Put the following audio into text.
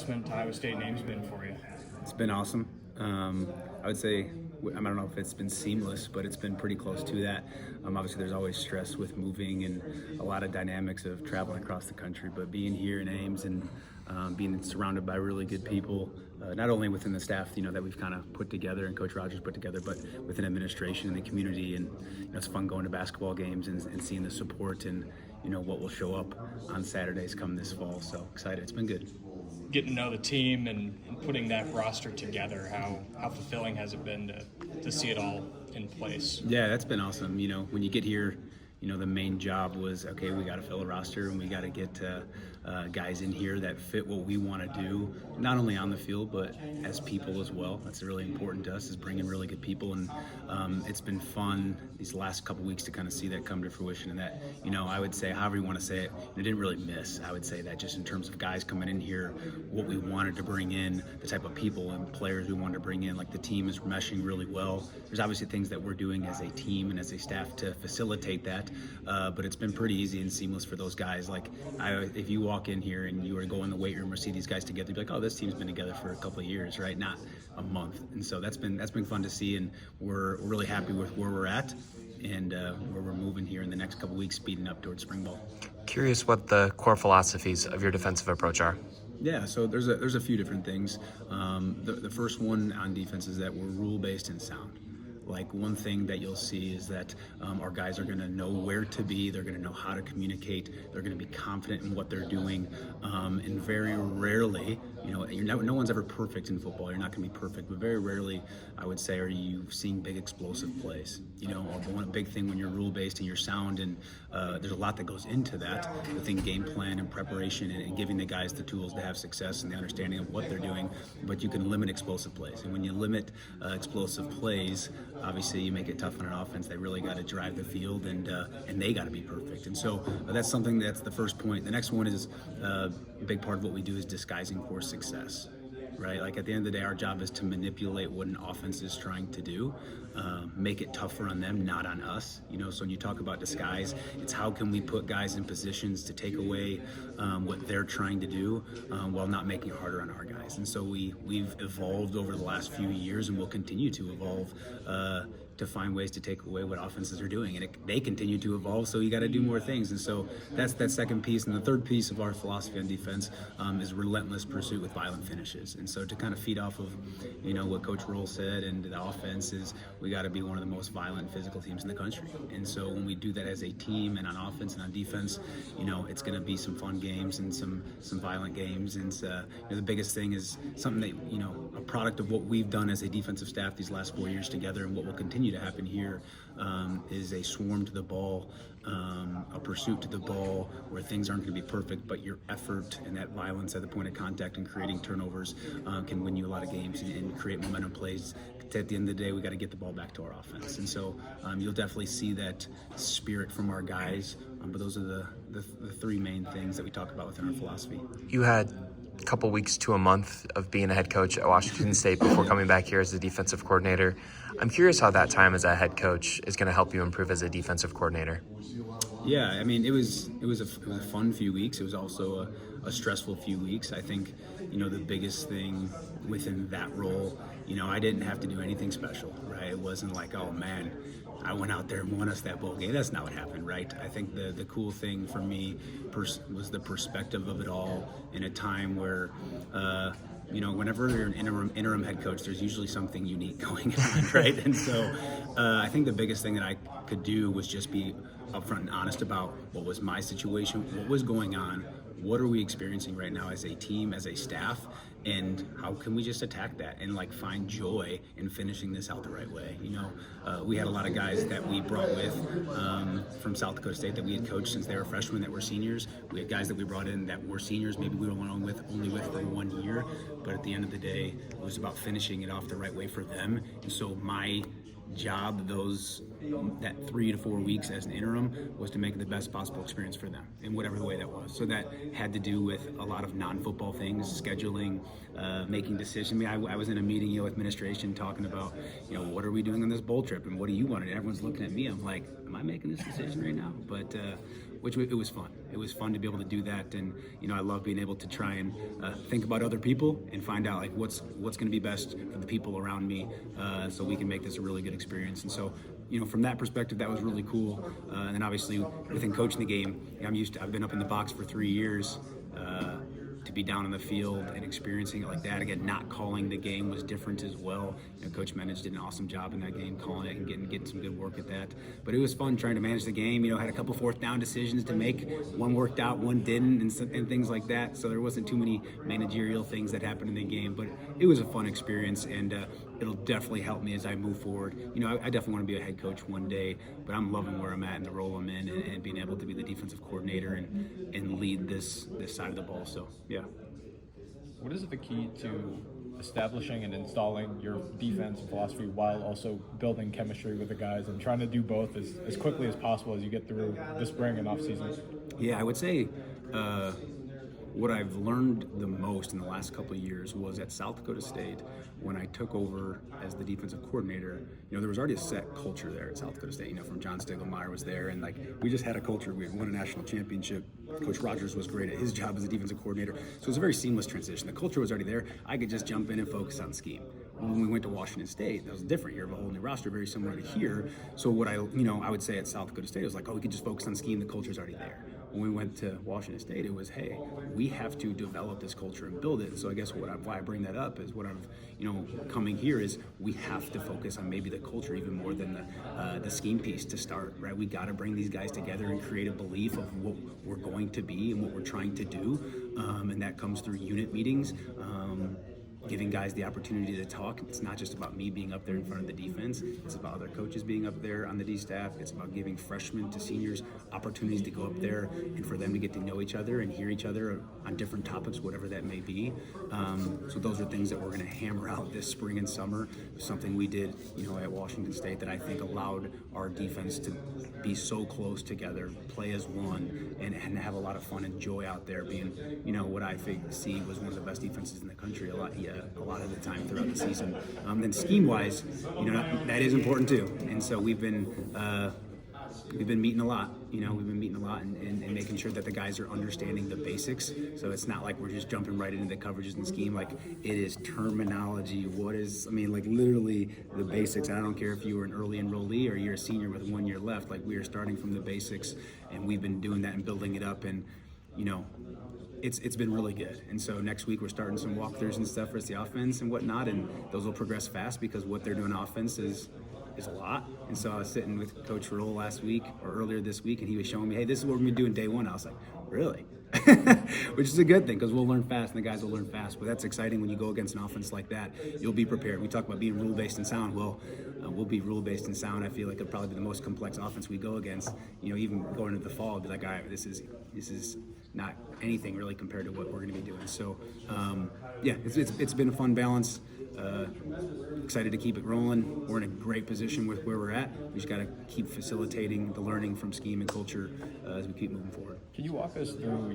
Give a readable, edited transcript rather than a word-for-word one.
adjustment to Iowa State name's been for you? It's been awesome. I would say, I don't know if it's been seamless, but it's been pretty close to that. Obviously, there's always stress with moving and a lot of dynamics of traveling across the country, but being here in Ames and being surrounded by really good people, not only within the staff, that we've kind of put together and Coach Rogers put together, but within administration and the community. And it's fun going to basketball games and seeing the support and what will show up on Saturdays come this fall. So excited. It's been good. Getting to know the team and putting that roster together, how fulfilling has it been to see it all in place? Yeah, that's been awesome. When you get here, the main job was, okay, we got to fill a roster and we got to get guys in here that fit what we want to do, not only on the field, but as people as well. That's really important to us, is bringing really good people. And it's been fun these last couple weeks to kind of see that come to fruition. And that, I would say, however you want to say it, it didn't really miss. I would say that just in terms of guys coming in here, what we wanted to bring in, the type of people and players we wanted to bring in, like the team is meshing really well. There's obviously things that we're doing as a team and as a staff to facilitate that. But it's been pretty easy and seamless for those guys. Like, if you walk in here and you were to go in the weight room or see these guys together, you'd be like, oh, this team's been together for a couple of years, right? Not a month. And so that's been fun to see, and we're really happy with where we're at and where we're moving here in the next couple of weeks, speeding up towards spring ball. Curious what the core philosophies of your defensive approach are. Yeah, so there's a few different things. The first one on defense is that we're rule-based and sound. Like, one thing that you'll see is that our guys are going to know where to be, they're going to know how to communicate, they're going to be confident in what they're doing, and very rarely, no one's ever perfect in football, you're not going to be perfect, but very rarely, I would say, are you seeing big explosive plays. One big thing when you're rule-based and you're sound, and there's a lot that goes into that, within game plan and preparation and giving the guys the tools to have success and the understanding of what they're doing, but you can limit explosive plays. And when you limit explosive plays, obviously you make it tough on an offense. They really got to drive the field, and they got to be perfect. And so that's something that's the first point. The next one is a big part of what we do is disguising for success, right? Like, at the end of the day, our job is to manipulate what an offense is trying to do, make it tougher on them, not on us. So when you talk about disguise, it's how can we put guys in positions to take away what they're trying to do while not making it harder on our guys. And so we've evolved over the last few years, and we'll continue to evolve to find ways to take away what offenses are doing, and they continue to evolve, so you got to do more things. And so that's that second piece. And the third piece of our philosophy on defense is relentless pursuit with violent finishes. And so to kind of feed off of what Coach Roll said, and the offense is, we got to be one of the most violent physical teams in the country. And so when we do that as a team, and on offense and on defense, it's going to be some fun games and some violent games. And the biggest thing is something that, a product of what we've done as a defensive staff these last 4 years together, and what will continue to happen here is a swarm to the ball, a pursuit to the ball, where things aren't going to be perfect, but your effort and that violence at the point of contact and creating turnovers can win you a lot of games and create momentum plays. At the end of the day, we got to get the ball back to our offense. And so you'll definitely see that spirit from our guys, but those are the three main things that we talk about within our philosophy. You had a couple weeks to a month of being a head coach at Washington State before coming back here as a defensive coordinator. I'm curious how that time as a head coach is going to help you improve as a defensive coordinator. Yeah, I mean, it was a fun few weeks. It was also a stressful few weeks. I think, the biggest thing within that role, I didn't have to do anything special, right? It wasn't like, oh man, I went out there and won us that bowl game. That's not what happened, right? I think the cool thing for me was the perspective of it all in a time where, whenever you're an interim head coach, there's usually something unique going on, right? And so I think the biggest thing that I could do was just be upfront and honest about what was my situation, what was going on, what are we experiencing right now as a team, as a staff, and how can we just attack that and find joy in finishing this out the right way. We had a lot of guys that we brought with from South Dakota State that we had coached since they were freshmen that were seniors. We had guys that we brought in that were seniors, maybe we were only with for 1 year, but at the end of the day, it was about finishing it off the right way for them. And so my job that 3 to 4 weeks as an interim was to make the best possible experience for them in whatever the way that was. So that had to do with a lot of non-football things, scheduling, making decisions. I mean, I was in a meeting with administration talking about, what are we doing on this bowl trip and what do you want? And everyone's looking at me. I'm like, am I making this decision right now? But it was fun. It was fun to be able to do that, and I love being able to try and think about other people and find out like what's going to be best for the people around me, so we can make this a really good experience. And so, from that perspective, that was really cool. And then obviously within coaching the game, I've been up in the box for 3 years. To be down in the field and experiencing it like that again, not calling the game was different as well. Coach Menage did an awesome job in that game, calling it and getting some good work at that. But it was fun trying to manage the game. Had a couple fourth down decisions to make. One worked out, one didn't, and things like that. So there wasn't too many managerial things that happened in the game. But it was a fun experience, and it'll definitely help me as I move forward. I definitely want to be a head coach one day, but I'm loving where I'm at and the role I'm in, and being able to be the defensive coordinator and lead this side of the ball. So yeah. What is the key to establishing and installing your defense and philosophy while also building chemistry with the guys and trying to do both as quickly as possible as you get through the spring and off season? Yeah, I would say what I've learned the most in the last couple of years was at South Dakota State when I took over as the defensive coordinator. There was already a set culture there at South Dakota State. From John Stiegelmeyer was there, and we just had a culture. We had won a national championship. Coach Rogers was great at his job as a defensive coordinator, so it was a very seamless transition. The culture was already there. I could just jump in and focus on scheme. When we went to Washington State, that was different. You have a whole new roster, very similar to here. So what I would say at South Dakota State was we could just focus on scheme. The culture's already there. When we went to Washington State, it was, hey, we have to develop this culture and build it. And so I guess why I bring that up is what I'm, coming here is we have to focus on maybe the culture even more than the scheme piece to start, right? We got to bring these guys together and create a belief of what we're going to be and what we're trying to do. And that comes through unit meetings. Giving guys the opportunity to talk. It's not just about me being up there in front of the defense. It's about other coaches being up there on the D staff. It's about giving freshmen to seniors opportunities to go up there and for them to get to know each other and hear each other on different topics, whatever that may be. So those are things that we're going to hammer out this spring and summer. Something we did, at Washington State that I think allowed our defense to be so close together, play as one, and have a lot of fun and joy out there. Being, what I see was one of the best defenses in the country. A lot of the time throughout the season. Then scheme-wise, that is important too. And so we've been meeting a lot. We've been meeting a lot and making sure that the guys are understanding the basics. So it's not like we're just jumping right into the coverages and scheme. It is terminology. Literally the basics. I don't care if you were an early enrollee or you're a senior with 1 year left. We are starting from the basics, and we've been doing that and building it up. And it's been really good. And so next week we're starting some walkthroughs and stuff for the offense and whatnot, and those will progress fast because what they're doing offense is a lot. And so I was sitting with Coach Roll last week or earlier this week, and he was showing me, hey, this is what we're going to do in day one. I was like, really? Which is a good thing because we'll learn fast and the guys will learn fast. But that's exciting when you go against an offense like that. You'll be prepared. We talk about being rule-based and sound. Well, we'll be rule-based and sound. I feel like it'll probably be the most complex offense we go against. Even going into the fall, I'll be like, all right, this is not anything really compared to what we're going to be doing. So, it's been a fun balance. Excited to keep it rolling. We're in a great position with where we're at. We just got to keep facilitating the learning from scheme and culture as we keep moving forward. Can you walk us through